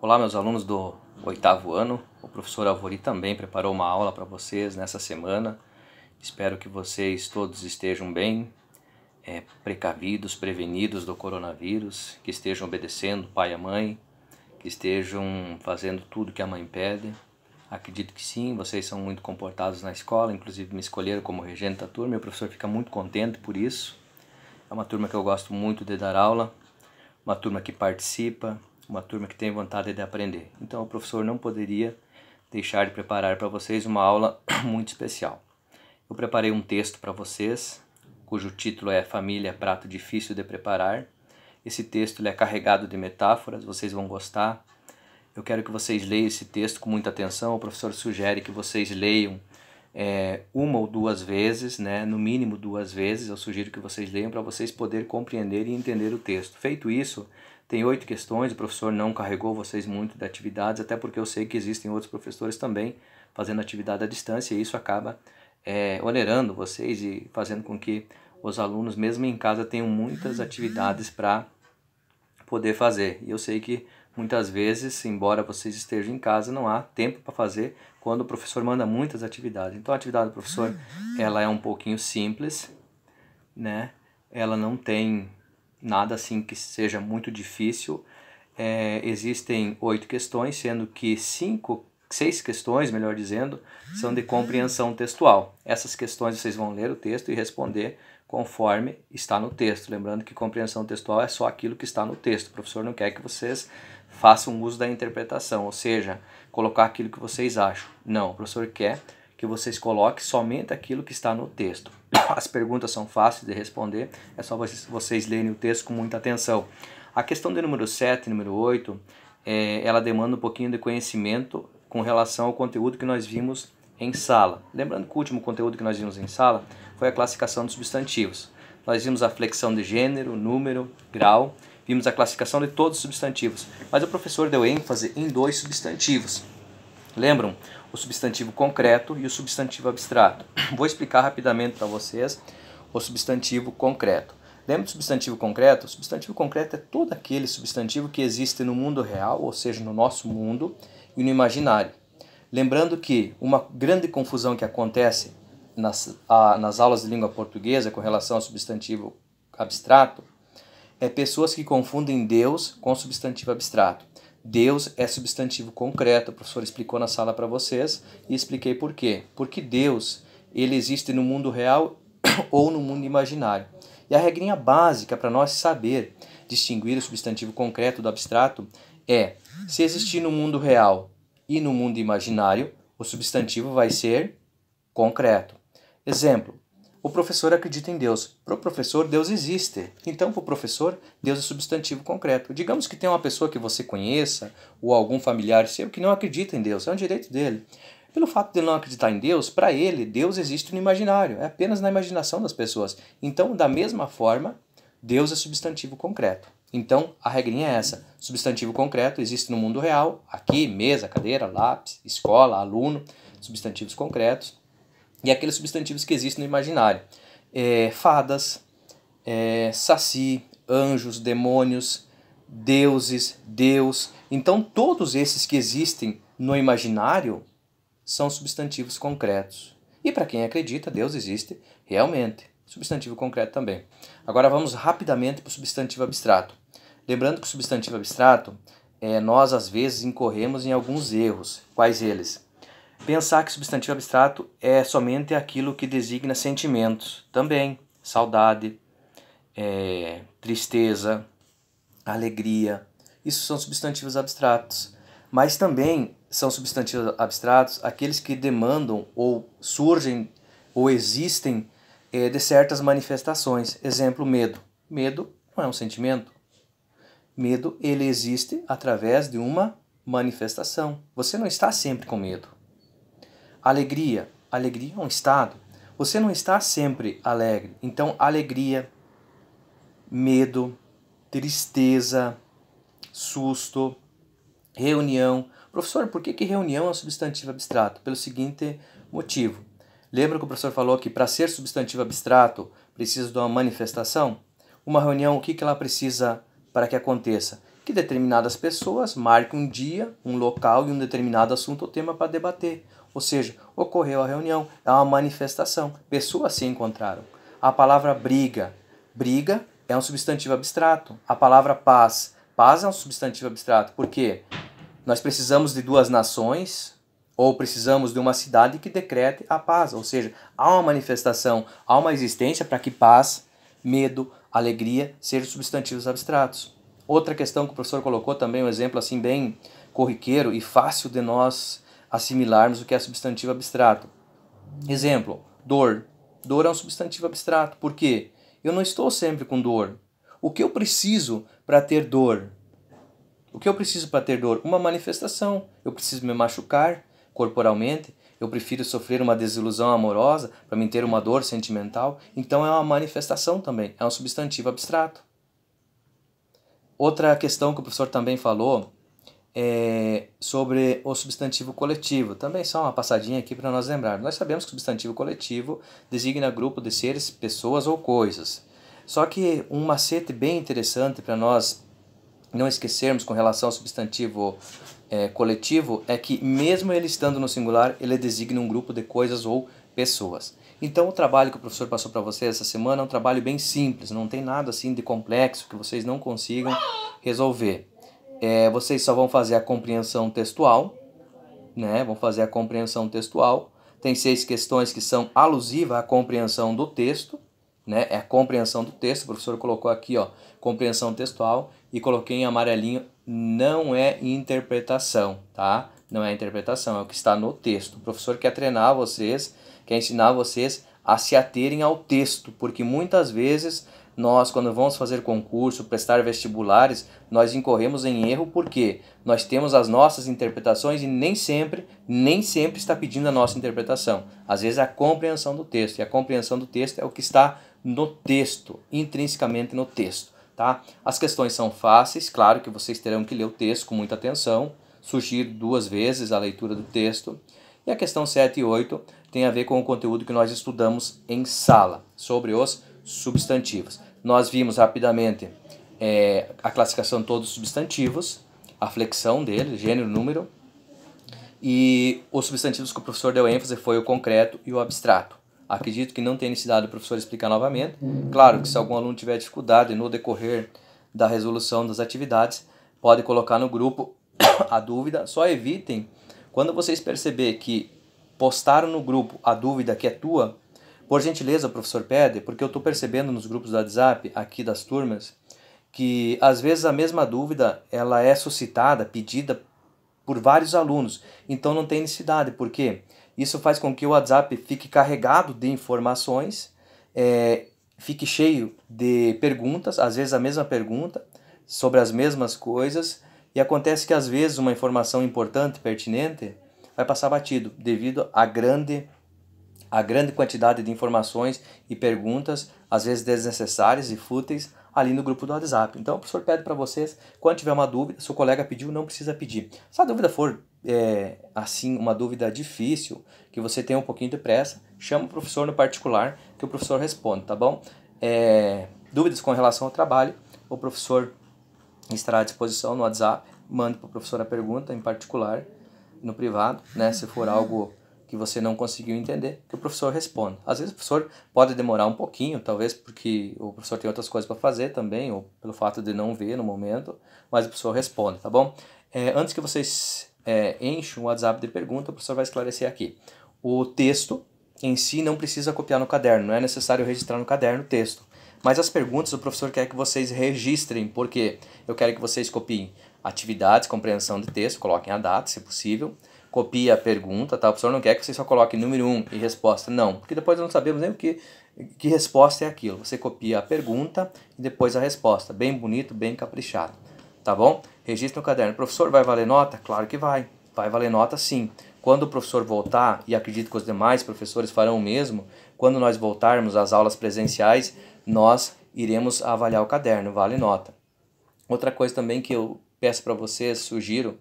Olá, meus alunos do 8º ano. O professor Alvori também preparou uma aula para vocês nessa semana. Espero que vocês todos estejam bem, precavidos, prevenidos do coronavírus, que estejam obedecendo o pai e a mãe, que estejam fazendo tudo que a mãe pede. Acredito que sim, vocês são muito comportados na escola, inclusive me escolheram como regente da turma e o professor fica muito contente por isso. É uma turma que eu gosto muito de dar aula, uma turma que participa, uma turma que tem vontade de aprender. Então o professor não poderia deixar de preparar para vocês uma aula muito especial. Eu preparei um texto para vocês, cujo título é Família, Prato Difícil de Preparar. Esse texto ele é carregado de metáforas, vocês vão gostar. Eu quero que vocês leiam esse texto com muita atenção. O professor sugere que vocês leiam uma ou duas vezes, né? No mínimo 2 vezes. Eu sugiro que vocês leiam para vocês poderem compreender e entender o texto. Feito isso, tem 8 questões. O professor não carregou vocês muito de atividades, até porque eu sei que existem outros professores também fazendo atividade à distância, e isso acaba onerando vocês e fazendo com que os alunos, mesmo em casa, tenham muitas atividades para poder fazer. E eu sei que muitas vezes, embora vocês estejam em casa, não há tempo para fazer quando o professor manda muitas atividades. Então a atividade do professor ela é um pouquinho simples, né? Ela não tem nada assim que seja muito difícil. Existem 8 questões, sendo que 6 questões, melhor dizendo, são de compreensão textual. Essas questões vocês vão ler o texto e responder conforme está no texto. Lembrando que compreensão textual é só aquilo que está no texto. O professor não quer que vocês façam uso da interpretação, ou seja, colocar aquilo que vocês acham. Não, o professor quer que vocês coloquem somente aquilo que está no texto. As perguntas são fáceis de responder, é só vocês lerem o texto com muita atenção. A questão de número 7 e número 8, ela demanda um pouquinho de conhecimento com relação ao conteúdo que nós vimos em sala. Lembrando que o último conteúdo que nós vimos em sala foi a classificação dos substantivos. Nós vimos a flexão de gênero, número, grau, vimos a classificação de todos os substantivos, mas o professor deu ênfase em 2 substantivos. Lembram? O substantivo concreto e o substantivo abstrato. Vou explicar rapidamente para vocês o substantivo concreto. Lembra do substantivo concreto? O substantivo concreto é todo aquele substantivo que existe no mundo real, ou seja, no nosso mundo, e no imaginário. Lembrando que uma grande confusão que acontece nas aulas de língua portuguesa com relação ao substantivo abstrato é pessoas que confundem Deus com substantivo abstrato. Deus é substantivo concreto, o professor explicou na sala para vocês e expliquei por quê. Porque Deus ele existe no mundo real ou no mundo imaginário. E a regrinha básica para nós saber distinguir o substantivo concreto do abstrato é: se existir no mundo real e no mundo imaginário, o substantivo vai ser concreto. Exemplo: o professor acredita em Deus. Para o professor, Deus existe. Então, para o professor, Deus é substantivo concreto. Digamos que tem uma pessoa que você conheça ou algum familiar seu que não acredita em Deus. É um direito dele. Pelo fato de ele não acreditar em Deus, para ele, Deus existe no imaginário. É apenas na imaginação das pessoas. Então, da mesma forma, Deus é substantivo concreto. Então, a regrinha é essa. Substantivo concreto existe no mundo real. Aqui, mesa, cadeira, lápis, escola, aluno. Substantivos concretos. E aqueles substantivos que existem no imaginário. Fadas, saci, anjos, demônios, deuses, Deus. Então, todos esses que existem no imaginário são substantivos concretos. E para quem acredita, Deus existe realmente. Substantivo concreto também. Agora vamos rapidamente para o substantivo abstrato. Lembrando que o substantivo abstrato, nós às vezes incorremos em alguns erros. Quais eles? Pensar que substantivo abstrato é somente aquilo que designa sentimentos. Também saudade, tristeza, alegria. Isso são substantivos abstratos. Mas também são substantivos abstratos aqueles que demandam ou surgem ou existem de certas manifestações. Exemplo, medo. Medo não é um sentimento. Medo ele existe através de uma manifestação. Você não está sempre com medo. Alegria. Alegria é um estado. Você não está sempre alegre. Então, alegria, medo, tristeza, susto, reunião. Professor, por que reunião é um substantivo abstrato? Pelo seguinte motivo. Lembra que o professor falou que para ser substantivo abstrato precisa de uma manifestação? Uma reunião, o que ela precisa para que aconteça? que determinadas pessoas marquem um dia, um local e um determinado assunto ou tema para debater. Ou seja, ocorreu a reunião, é uma manifestação, pessoas se encontraram. A palavra briga, briga é um substantivo abstrato. A palavra paz, paz é um substantivo abstrato. Por quê? Nós precisamos de duas nações ou precisamos de uma cidade que decrete a paz. Ou seja, há uma manifestação, há uma existência para que paz, medo, alegria sejam substantivos abstratos. Outra questão que o professor colocou também, um exemplo assim bem corriqueiro e fácil de nós assimilarmos o que é substantivo abstrato. Exemplo, dor. Dor é um substantivo abstrato. Por quê? Eu não estou sempre com dor. O que eu preciso para ter dor? O que eu preciso para ter dor? Uma manifestação. Eu preciso me machucar corporalmente. Eu prefiro sofrer uma desilusão amorosa para me ter uma dor sentimental. Então é uma manifestação também. É um substantivo abstrato. Outra questão que o professor também falou é sobre o substantivo coletivo. Também só uma passadinha aqui para nós lembrarmos. Nós sabemos que o substantivo coletivo designa grupo de seres, pessoas ou coisas. Só que um macete bem interessante para nós não esquecermos com relação ao substantivo coletivo é que mesmo ele estando no singular, ele designa um grupo de coisas ou pessoas. Então o trabalho que o professor passou para vocês essa semana é um trabalho bem simples, não tem nada assim de complexo que vocês não consigam resolver. Vocês só vão fazer a compreensão textual, né? Vão fazer a compreensão textual. Tem 6 questões que são alusivas à compreensão do texto, né? É a compreensão do texto. O professor colocou aqui, ó, compreensão textual e coloquei em amarelinho, não é interpretação, tá? Não é interpretação, é o que está no texto. O professor quer treinar vocês, quer ensinar vocês a se aterem ao texto, porque muitas vezes nós, quando vamos fazer concurso, prestar vestibulares, nós incorremos em erro porque nós temos as nossas interpretações e nem sempre está pedindo a nossa interpretação. Às vezes é a compreensão do texto, e a compreensão do texto é o que está no texto, intrinsecamente no texto. Tá? As questões são fáceis, claro que vocês terão que ler o texto com muita atenção, sugiro 2 vezes a leitura do texto. E a questão 7 e 8 tem a ver com o conteúdo que nós estudamos em sala, sobre os substantivos. Nós vimos rapidamente a classificação de todos os substantivos, a flexão deles, gênero, número, e os substantivos que o professor deu ênfase foi o concreto e o abstrato. Acredito que não tem necessidade do professor explicar novamente. Claro que se algum aluno tiver dificuldade no decorrer da resolução das atividades, pode colocar no grupo a dúvida. Só evitem, quando vocês perceber que postaram no grupo a dúvida que é tua, por gentileza o professor pede, porque eu estou percebendo nos grupos do WhatsApp aqui das turmas, que às vezes a mesma dúvida ela é suscitada, pedida por vários alunos. Então não tem necessidade, por quê? Isso faz com que o WhatsApp fique carregado de informações, fique cheio de perguntas, às vezes a mesma pergunta, sobre as mesmas coisas, e acontece que às vezes uma informação importante, pertinente, vai passar batido, devido à grande quantidade de informações e perguntas, às vezes desnecessárias e fúteis, ali no grupo do WhatsApp. Então o professor pede para vocês, quando tiver uma dúvida, se o colega pediu, não precisa pedir. Se a dúvida for assim, uma dúvida difícil, que você tem um pouquinho de pressa, chama o professor no particular, que o professor responde, tá bom? Dúvidas com relação ao trabalho, o professor estará à disposição no WhatsApp, mande para o professor a pergunta em particular, no privado, né? Se for algo que você não conseguiu entender, que o professor responde. Às vezes o professor pode demorar um pouquinho, talvez porque o professor tem outras coisas para fazer também, ou pelo fato de não ver no momento, mas o professor responde, tá bom? Antes que vocês enchem o WhatsApp de pergunta, o professor vai esclarecer aqui. O texto em si não precisa copiar no caderno, não é necessário registrar no caderno o texto. Mas as perguntas o professor quer que vocês registrem, porque eu quero que vocês copiem atividades, compreensão de texto, coloquem a data, se possível, copie a pergunta, tá? O professor não quer que vocês só coloquem número 1 e resposta, não, porque depois não sabemos nem que resposta é aquilo. Você copia a pergunta e depois a resposta, bem bonito, bem caprichado, tá bom? Registre no caderno. Professor, vai valer nota? Claro que vai valer nota sim. Quando o professor voltar, e acredito que os demais professores farão o mesmo, quando nós voltarmos às aulas presenciais, nós iremos avaliar o caderno, vale nota. Outra coisa também que eu peço para vocês, sugiro,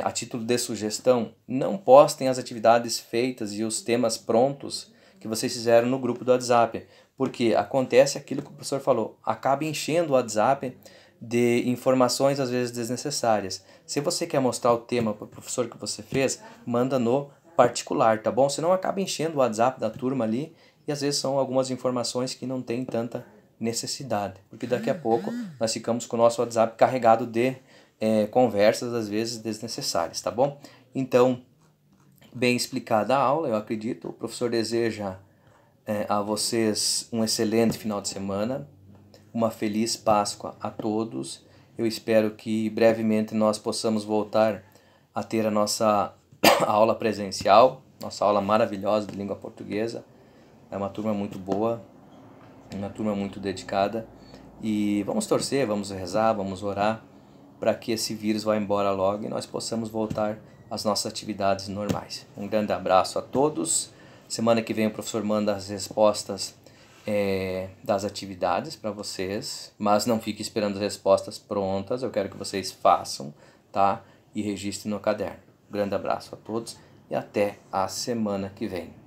a título de sugestão, não postem as atividades feitas e os temas prontos que vocês fizeram no grupo do WhatsApp, porque acontece aquilo que o professor falou, acaba enchendo o WhatsApp de informações às vezes desnecessárias. Se você quer mostrar o tema para o professor que você fez, manda no particular, tá bom? Senão acaba enchendo o WhatsApp da turma ali e às vezes são algumas informações que não tem tanta necessidade, porque daqui a pouco nós ficamos com o nosso WhatsApp carregado de conversas às vezes desnecessárias, tá bom? Então, bem explicada a aula, eu acredito. O professor deseja a vocês um excelente final de semana, uma feliz Páscoa a todos. Eu espero que brevemente nós possamos voltar a ter a nossa aula presencial, nossa aula maravilhosa de língua portuguesa. É uma turma muito boa, uma turma muito dedicada. E vamos torcer, vamos rezar, vamos orar para que esse vírus vá embora logo e nós possamos voltar às nossas atividades normais. Um grande abraço a todos. Semana que vem o professor manda as respostas das atividades para vocês, mas não fique esperando as respostas prontas, eu quero que vocês façam, tá? E registrem no caderno. Um grande abraço a todos e até a semana que vem.